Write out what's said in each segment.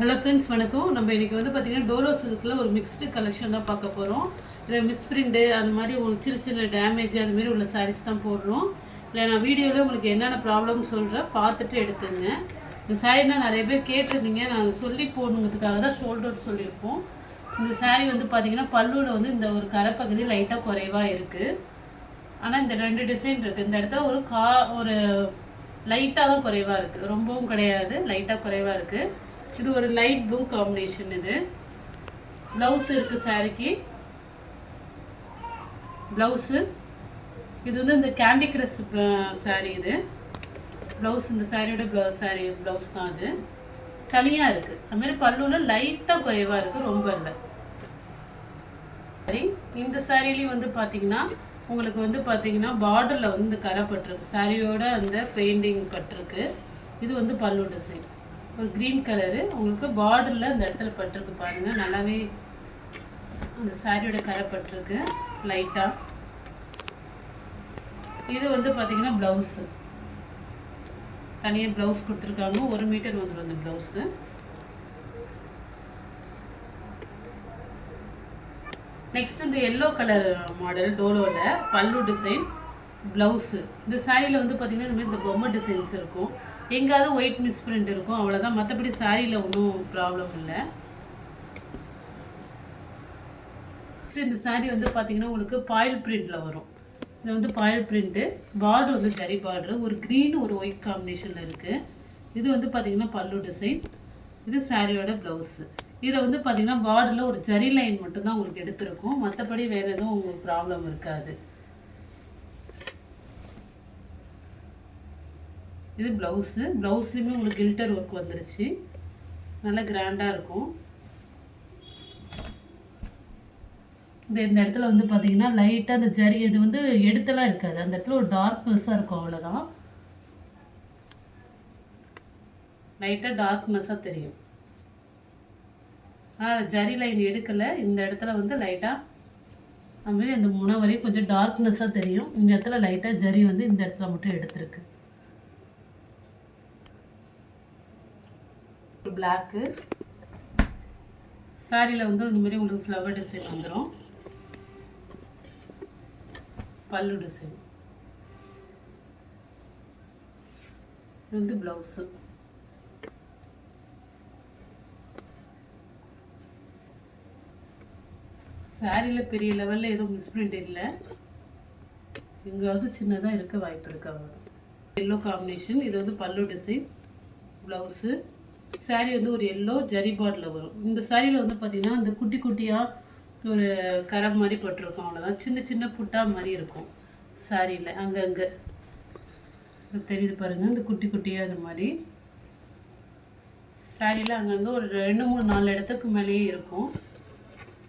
Hello friends, வணக்கம். நம்ம இன்றைக்கி வந்து பார்த்திங்கன்னா டோலோ சில்கில் ஒரு மிக்ஸ்டு கலெக்ஷன் தான் பார்க்க போகிறோம். இதில் மிஸ்பிரிண்ட்டு அந்த மாதிரி உங்களுக்கு சின்ன சின்ன டேமேஜ் அதுமாரி உள்ள சாரீஸ் தான் போடுறோம். இல்லை நான் வீடியோவில் உங்களுக்கு என்னென்ன ப்ராப்ளம் சொல்கிறேன் பார்த்துட்டு எடுத்துங்க. இந்த சாரீனா நிறைய பேர் கேட்டிருந்தீங்க, நாங்கள் சொல்லி போடணுங்கிறதுக்காக தான் ஷோல்டர் அவுட் சொல்லியிருப்போம். இந்த சாரீ வந்து பார்த்திங்கன்னா பல்லுவில் வந்து இந்த ஒரு கரைப்பகுதி லைட்டாக குறைவாக இருக்குது. ஆனால் இந்த 2 டிசைன் இருக்குது. இந்த இடத்துல ஒரு லைட்டாக தான் குறைவாக இருக்குது, ரொம்பவும் கிடையாது, லைட்டாக குறைவாக இருக்குது. இது ஒரு லைட் ப்ளூ காம்பினேஷன். இது ப்ளவுஸ் இருக்குது சாரிக்கு. ப்ளவுஸு இது வந்து இந்த கேண்டி கிரஷ் சாரீ. இது ப்ளவுஸ், இந்த சாரியோட ப்ளவுஸ் தான். அது தனியாக இருக்குது. அதுமாதிரி பல்லுவில் லைட்டாக குறைவாக இருக்குது, ரொம்ப இல்லை. சரி, இந்த சாரிலையும் வந்து பார்த்திங்கன்னா உங்களுக்கு வந்து பார்த்திங்கன்னா பார்டரில் வந்து கரை பட்டிருக்கு, சாரியோட அந்த பெயிண்டிங் பட்டிருக்கு. இது வந்து பல்லு டிசைன், ஒரு க்ரீன் கலரு. உங்களுக்கு பார்டரில் அந்த இடத்துல பட்டிருக்கு பாருங்கள், நல்லாவே அந்த சாரியோட கரை பட்டிருக்கு லைட்டாக. இது வந்து பார்த்திங்கன்னா ப்ளவுஸு, தனியாக ப்ளவுஸ் கொடுத்துருக்காங்க. 1 மீட்டர் வந்துடும் அந்த ப்ளவுஸு. நெக்ஸ்ட் இந்த எல்லோ கலர் மாடல் டோலோவில் பல்லு டிசைன், ப்ளவுஸு. இந்த சாரியில் வந்து பார்த்திங்கன்னா இந்த மாதிரி இந்த பொம்மை டிசைன்ஸ் இருக்கும், எங்காவது ஒயிட் மிஸ் பிரிண்ட் இருக்கும், அவ்வளோதான். மற்றபடி சாரியில் ஒன்றும் ப்ராப்ளம் இல்லை. இந்த சாரீ வந்து பார்த்திங்கன்னா உங்களுக்கு பாயில் பிரிண்டில் வரும். இது வந்து பாயில் பிரிண்ட்டு. பார்டர் வந்து ஜரி பார்டரு, ஒரு க்ரீன் ஒரு ஒயிட் காம்பினேஷனில் இருக்குது. இது வந்து பார்த்திங்கன்னா பல்லு டிசைன். இது சாரியோட ப்ளவுஸு. இதில் வந்து பார்த்திங்கன்னா பார்டரில் ஒரு ஜரி லைன் மட்டும்தான் உங்களுக்கு எடுத்துருக்கும், மற்றபடி வேறு எதுவும் உங்களுக்கு ப்ராப்ளம் இருக்காது. இது ப்ளவுஸு. ப்ளவுஸ்லேயுமே உங்களுக்கு கில்டர் ஒர்க் வந்துருச்சு, நல்லா கிராண்டாக இருக்கும். இந்த இடத்துல வந்து பார்த்திங்கன்னா லைட்டாக அந்த ஜரி, இது வந்து எடுத்தெல்லாம் இருக்காது, அந்த இடத்துல ஒரு டார்க்னஸ்ஸாக இருக்கும், அவ்வளோதான். லைட்டாக டார்க்னஸ்ஸாக தெரியும். ஜரி லைன் எடுக்கலை, இந்த இடத்துல வந்து லைட்டாக அதுமாரி அந்த முனை வரையும் கொஞ்சம் டார்க்னஸ்ஸாக தெரியும். இந்த இடத்துல லைட்டாக ஜரி வந்து இந்த இடத்துல மட்டும் எடுத்துருக்கு. பிளாக்கு சாரியில் வந்து இந்த மாதிரி உங்களுக்கு ஃப்ளவர் டிசைன் வந்துடும். பல்லு டிசைன். இது வந்து ப்ளவுஸு. சாரியில் பெரிய லெவலில் எதுவும் மிஸ்பிரிண்ட் இல்லை, எங்காவது சின்னதாக இருக்க வாய்ப்பு இருக்கு, அவ்வளோதான். Yellow combination. இது வந்து பல்லு டிசைன், ப்ளவுஸு. சாரீ வந்து ஒரு எல்லோ ஜரி பார்டரில் வரும். இந்த சாரியில் வந்து பார்த்திங்கன்னா இந்த குட்டி குட்டியாக ஒரு கரை மாதிரி பட்டிருக்கும், அவ்வளோதான். சின்ன சின்ன புட்டா மாதிரி இருக்கும் சாரியில், அங்கங்கே தெரியுது பாருங்கள், இந்த குட்டி குட்டியாக இது மாதிரி சாரியில் அங்கங்கே ஒரு 2, 3, 4 இடத்துக்கு மேலேயே இருக்கும்.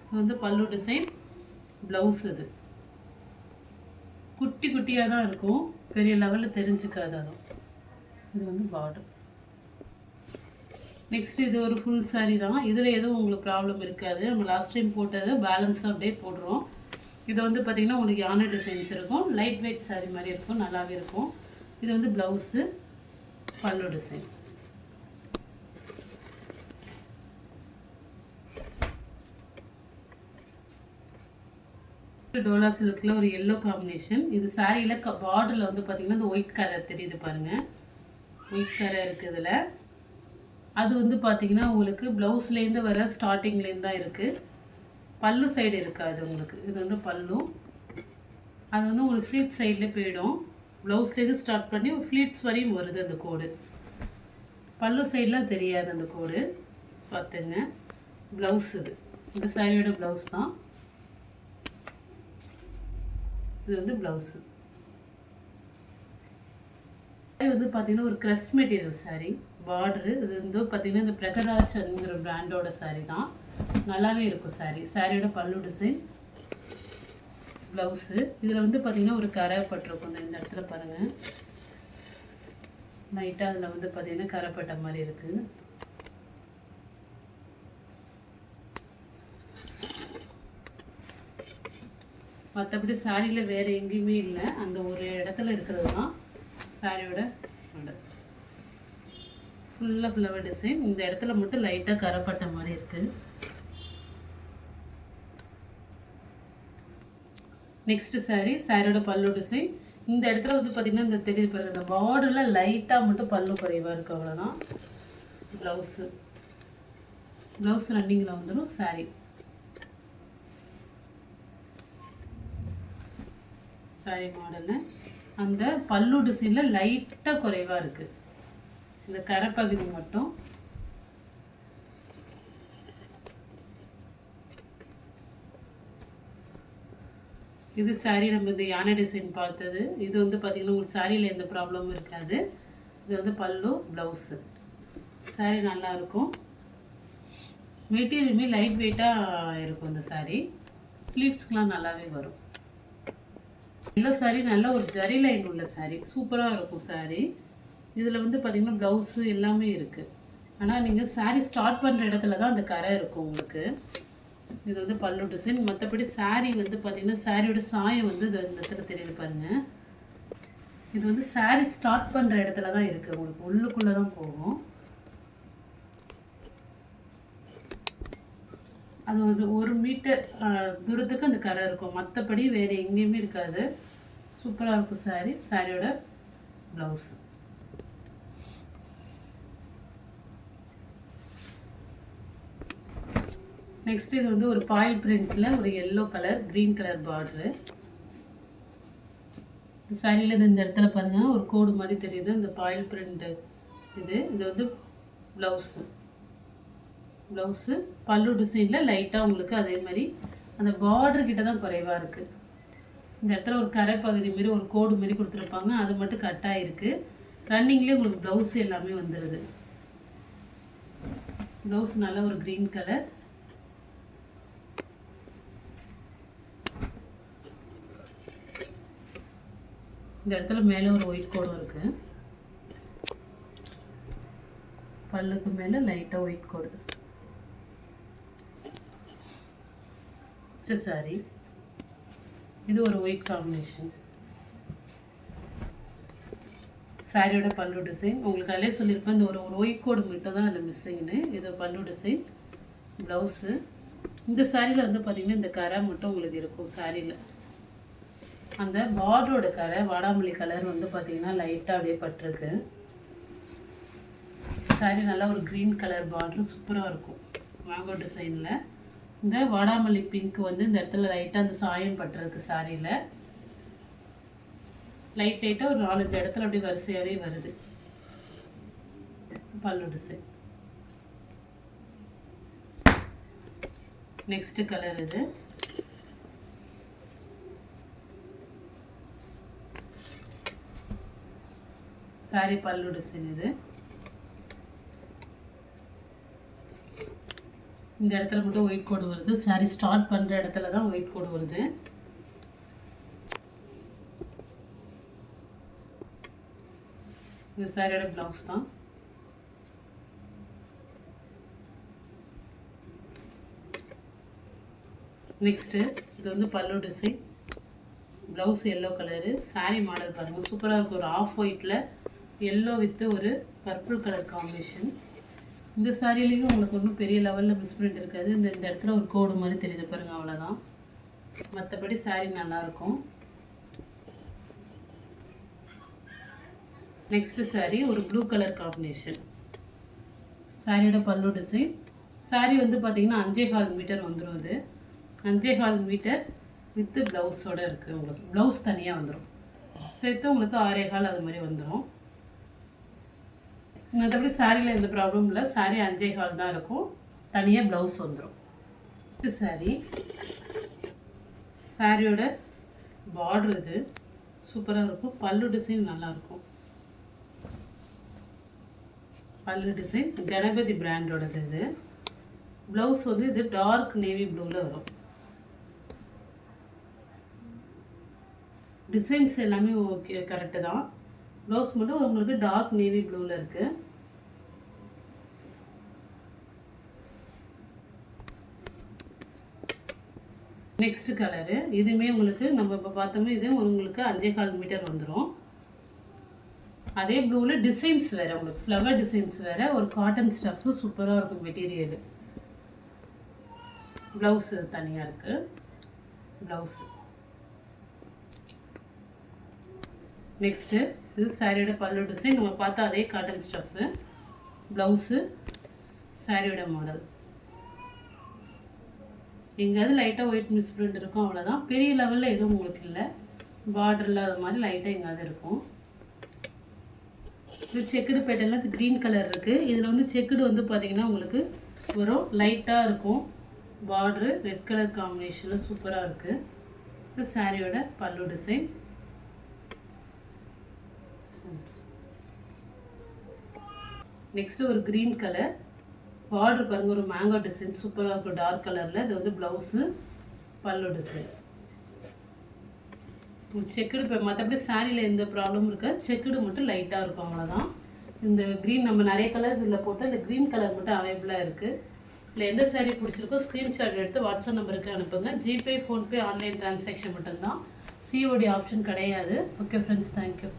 இது வந்து பல்லு டிசைன், ப்ளவுஸ். இது குட்டி குட்டியாக தான் இருக்கும், பெரிய லெவலில் தெரிஞ்சுக்காது. அதுவும் இது வந்து பார்டர். நெக்ஸ்ட் இது ஒரு ஃபுல் சாரீ தான். இதில் எதுவும் உங்களுக்கு ப்ராப்ளம் இருக்காது, நம்ம லாஸ்ட் டைம் போட்டது பேலன்ஸாக அப்படியே போடுறோம். இது வந்து பார்த்திங்கன்னா உங்களுக்கு யானை டிசைன்ஸ் இருக்கும், லைட் வெயிட் சாரீ மாதிரி இருக்கும், நல்லாவே இருக்கும். இது வந்து ப்ளவுஸு, பல்லு டிசைன். டோலா சில்கில் ஒரு எல்லோ காம்பினேஷன். இது சாரியில் பார்டரில் வந்து பார்த்திங்கன்னா இந்த ஒயிட் கலர் தெரியுது பாருங்கள், ஒயிட் கலர் இருக்குது இதில். அது வந்து பார்த்திங்கன்னா உங்களுக்கு ப்ளவுஸ்லேருந்து வர ஸ்டார்டிங்லேருந்து தான் இருக்குது, பல்லு சைடு இருக்காது உங்களுக்கு. இது வந்து பல்லு, அது வந்து உங்களுக்கு ஃப்ளீட் சைடில் போயிடும். ப்ளவுஸ்லேருந்து ஸ்டார்ட் பண்ணி ஃப்ளீட்ஸ் வரையும் வருது அந்த கோடு, பல்லு சைடெலாம் தெரியாது அந்த கோடு, பார்த்துங்க. ப்ளவுஸ் இது, இந்த சாரியோட ப்ளவுஸ் தான். இது வந்து ப்ளவுஸு. இது வந்து பார்த்திங்கன்னா ஒரு க்ரஷ் மெட்டீரியல் சாரீ. பார்டரு இது வந்து பார்த்திங்கன்னா இந்த பிரகராஜ்ங்கிற பிராண்டோட சாரீ தான், நல்லாவே இருக்கும் சாரீ. சாரியோட பல்லு டிசைன், ப்ளவுஸு. இதில் வந்து பார்த்திங்கன்னா ஒரு கரை பட்டிருக்கும், இந்த இடத்துல பாருங்கள், லைட்டாக அதில் வந்து பார்த்திங்கன்னா கரைப்பட்ட மாதிரி இருக்குது. மற்றபடி சாரியில் வேறு எங்கேயுமே இல்லை, அந்த ஒரு இடத்துல இருக்கிறது தான் சாரியோட மாடல். ஃபுல்லாக ஃப்ளவர் டிசைன். இந்த இடத்துல மட்டும் லைட்டாக கரைப்பட்ட மாதிரி இருக்குது. நெக்ஸ்ட் சாரியோட பல்லு டிசைன். இந்த இடத்துல வந்து பார்த்திங்கன்னா இந்த தெரியுது பாருங்கள், இந்த பார்டரில் லைட்டாக மட்டும் பல்லு குறைவாக இருக்குது, அவ்வளோதான். ப்ளவுஸ் ரன்னிங்கில் வந்துடும். சாரி மாடலில் அந்த பல்லு டிசைனில் லைட்டாக குறைவாக இருக்குது, இந்த கரைப்பகுதி மட்டும். இது சாரீ நம்ம இந்த யானை டிசைன் பார்த்தது. இது வந்து பார்த்திங்கன்னா உங்களுக்கு சாரியில் எந்த ப்ராப்ளமும் இருக்காது. இது வந்து பல்லு, ப்ளவுஸு. சாரீ நல்லாயிருக்கும். மெட்டீரியலுமே லைட் வெயிட்டாக இருக்கும் இந்த சாரீ. ப்ளீட்ஸ்க்கெலாம் நல்லாவே வரும். இந்த சாரீ நல்ல ஒரு ஜரி லைன் உள்ள சாரீ, சூப்பராக இருக்கும் சாரீ. இதில் வந்து பார்த்திங்கன்னா ப்ளவுஸு எல்லாமே இருக்குது. ஆனால் நீங்கள் சாரீ ஸ்டார்ட் பண்ணுற இடத்துல தான் அந்த கரை இருக்கும் உங்களுக்கு. இது வந்து பல்லு டிசைன். மற்றபடி சாரீ வந்து பார்த்திங்கன்னா சாரியோட சாயம் வந்து இந்த இடத்துல தெரியுது பாருங்கள். இது வந்து சாரீ ஸ்டார்ட் பண்ணுற இடத்துல தான் இருக்குது, உங்களுக்கு உள்ளுக்குள்ளே தான் போகும். அது வந்து 1 மீட்டர் தூரத்துக்கு அந்த கரை இருக்கும், மற்றபடி வேறு எங்கேயுமே இருக்காது. சூப்பராக இருக்கும் சாரியோட ப்ளவுஸ். நெக்ஸ்ட் இது வந்து ஒரு பாயில் பிரிண்டில் ஒரு yellow colour, green colour border. சாரியில் இந்த இடத்துல பாருங்கள் ஒரு கோடு மாதிரி தெரியுது, இந்த பாயில் பிரிண்ட்டு. இது வந்து ப்ளவுஸு பல்லு டிசைனில் லைட்டாக உங்களுக்கு அதே மாதிரி அந்த பார்டர் கிட்ட தான் குறைவாக இருக்குது. இந்த இடத்துல ஒரு கரை பகுதி மாரி ஒரு கோடு மாரி கொடுத்துருப்பாங்க, அது மட்டும் கட்டாக இருக்குது. ரன்னிங்லேயே உங்களுக்கு ப்ளவுஸ் எல்லாமே வந்துடுது. ப்ளவுஸ் நல்ல ஒரு க்ரீன் கலர். இந்த இடத்துல மேலே ஒரு ஒயிட் கோடும் இருக்குது, பல்லுக்கு மேலே லைட்டாக ஒயிட் கோடு. சாரி இது ஒரு ஒயிட் காம்பினேஷன். சாரியோட பல்லு டிசைன் உங்களுக்கு அதிலே சொல்லியிருப்பேன், இந்த ஒரு ஒயிட் கோடு மட்டும் தான் அதில் மிஸ்ஸிங்னு. இது பல்லு டிசைன், ப்ளவுஸு. இந்த சாரியில் வந்து பார்த்திங்கன்னா இந்த கரை மட்டும் உங்களுக்கு இருக்கும். சாரியில் அந்த பார்டரோட கரை வாடாமல்லி கலர் வந்து பார்த்திங்கன்னா லைட்டாக அப்படியே பட்டிருக்கு. சாரி நல்லா ஒரு க்ரீன் கலர் பார்டரும் சூப்பராக இருக்கும் மேங்கோ டிசைனில். இந்த வாடாமல்லி பிங்க் வந்து இந்த இடத்துல லைட்டாக அந்த சாயம் பட்டிருக்கு சாரியில். லைட்டாக ஒரு 4-5 இடத்துல அப்படியே வரிசையாகவே வருது. பல்லு டிசைன். நெக்ஸ்ட் கலர் இது. சாரி பல்லு டிசைன் இது. இந்த இடத்துல மட்டும் ஒயிட் கோடு வருது. சாரி ஸ்டார்ட் பண்ணுற இடத்துல தான் ஒயிட் கோடு வருது. இந்த சாரியோட ப்ளவுஸ் தான். நெக்ஸ்ட்டு இது வந்து பல்லு design, blouse yellow colour. Sorry model பாருங்கள் சூப்பராக இருக்கும். ஒரு ஆஃப் ஒயிட்டில் எல்லோ வித்து ஒரு பர்பிள் கலர் காம்பினேஷன். இந்த சாரிலையும் உங்களுக்கு ஒன்றும் பெரிய லெவலில் மிஸ் பிரிண்ட் இருக்காது. இந்த இடத்துல ஒரு கோடு மாதிரி தெரியுது பாருங்கள், அவ்வளோதான். மற்றபடி சாரி நல்லாயிருக்கும். நெக்ஸ்ட்டு சாரி ஒரு ப்ளூ கலர் காம்பினேஷன். சாரியோட பல்லு டிசைன். சாரி வந்து பார்த்திங்கன்னா 5.25 மீட்டர் வந்துடும். இது 5.25 மீட்டர் வித்து ப்ளவுஸோடு இருக்குது. உங்களுக்கு ப்ளவுஸ் தனியாக வந்துடும், சேர்த்து உங்களுக்கு 6.25 அது மாதிரி வந்துடும். மற்றபடி சாரியில் எந்த ப்ராப்ளமும் இல்லை. சாரி 5.25 தான் இருக்கும், தனியாக ப்ளவுஸ் வந்துடும். சாரியோட பார்டர் இது சூப்பராக இருக்கும். பல்லு டிசைன் நல்லாயிருக்கும். பல்லு டிசைன் கணபதி பிராண்டோடது இது. ப்ளவுஸ் வந்து இது டார்க் நேவி ப்ளூவில் வரும். டிசைன்ஸ் எல்லாமே ஓகே, கரெக்டு தான். ப்ளவுஸ் மட்டும் உங்களுக்கு டார்க் நேவி ப்ளூவில் இருக்குது. நெக்ஸ்ட் கலரு இதுவுமே உங்களுக்கு நம்ம இப்போ பார்த்தோம்னா இது உங்களுக்கு 5.25 மீட்டர் வந்துடும். அதே ப்ளூவில் டிசைன்ஸ் வேறு, உங்களுக்கு ஃப்ளவர் டிசைன்ஸ் வேறு, ஒரு காட்டன் ஸ்டஃப்பும் சூப்பராக இருக்கும் மெட்டீரியல். ப்ளவுஸு தனியாக இருக்குது. ப்ளவுஸு நெக்ஸ்ட்டு இது சாரியோட பல்லு டிசைன். நம்ம பார்த்தா அதே காட்டன் ஸ்டஃப்பு. ப்ளவுஸு சாரியோட மாடல். எங்கேயாவது லைட்டாக ஒயிட் மிஸ் பிரிண்ட் இருக்கும், அவ்வளோதான். பெரிய லெவலில் எதுவும் உங்களுக்கு இல்லை. பார்டர் இல்லாத மாதிரி லைட்டாக எங்கேயாவது இருக்கும். இது செக்குடு பேட்டர்னில் இது க்ரீன் கலர் இருக்குது. இதில் வந்து செக்குடு வந்து பார்த்திங்கன்னா உங்களுக்கு வரும், லைட்டாக இருக்கும். பார்டரு ரெட் கலர் காம்பினேஷனில் சூப்பராக இருக்குது. இது சாரியோட பல்லு டிசைன். நெக்ஸ்ட்டு ஒரு க்ரீன் கலர் பார்டர் பாருங்கள், ஒரு மேங்கோ டிசைன் சூப்பராக இருக்கும் டார்க் கலரில். இது வந்து ப்ளவுஸு பல்லு டிசைன். செக்குடு இப்போ மற்றபடி சாரியில் எந்த ப்ராப்ளமும் இருக்காது, செக்குடு மட்டும் லைட்டாக இருக்கும், அவ்வளோதான். இந்த க்ரீன் நம்ம நிறைய கலர்ஸ் இதில் போட்டு இந்த க்ரீன் கலர் மட்டும் அவைலபிளாக இருக்குது. இல்லை எந்த சாரீ பிடிச்சிருக்கோ ஸ்க்ரீன்ஷாட் எடுத்து வாட்ஸ்அப் நம்பருக்கு அனுப்புங்க. ஜிபே, ஃபோன்பே, ஆன்லைன் ட்ரான்சாக்ஷன் மட்டும்தான், சிஓடி ஆப்ஷன் கிடையாது. Okay friends, thank you.